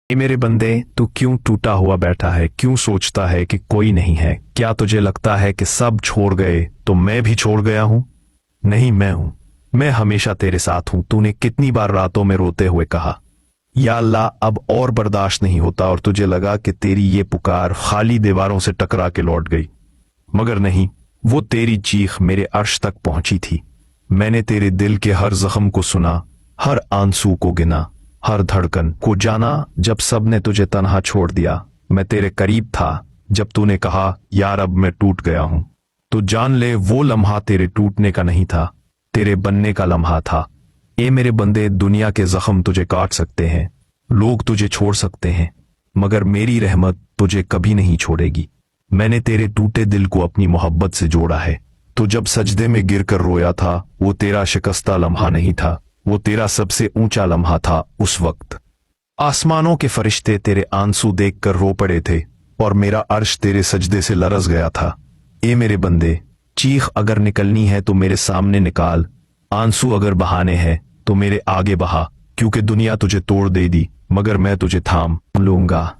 ए मेरे बंदे, तू क्यों टूटा हुआ बैठा है? क्यों सोचता है कि कोई नहीं है? क्या तुझे लगता है कि सब छोड़ गए तो मैं भी छोड़ गया हूं? नहीं, मैं हूं। मैं हमेशा तेरे साथ हूं। तूने कितनी बार रातों में रोते हुए कहा, या अल्लाह अब और बर्दाश्त नहीं होता, और तुझे लगा कि तेरी ये पुकार खाली दीवारों से टकरा के लौट गई। मगर नहीं, वो तेरी चीख मेरे अर्श तक पहुंची थी। मैंने तेरे दिल के हर जख्म को सुना, हर आंसू को गिना, हर धड़कन को जाना। जब सबने तुझे तन्हा छोड़ दिया, मैं तेरे करीब था। जब तूने कहा यार अब मैं टूट गया हूं, तो जान ले वो लम्हा तेरे टूटने का नहीं था, तेरे बनने का लम्हा था। ए मेरे बंदे, दुनिया के जख्म तुझे काट सकते हैं, लोग तुझे छोड़ सकते हैं, मगर मेरी रहमत तुझे कभी नहीं छोड़ेगी। मैंने तेरे टूटे दिल को अपनी मोहब्बत से जोड़ा है। तो जब सजदे में गिरकर रोया था, वो तेरा शिकस्ता लम्हा नहीं था, वो तेरा सबसे ऊंचा लम्हा था। उस वक्त आसमानों के फरिश्ते तेरे आंसू देखकर रो पड़े थे, और मेरा अर्श तेरे सजदे से लरज गया था। ए मेरे बंदे, चीख अगर निकलनी है तो मेरे सामने निकाल, आंसू अगर बहाने हैं तो मेरे आगे बहा, क्योंकि दुनिया तुझे तोड़ देगी मगर मैं तुझे थाम लूंगा।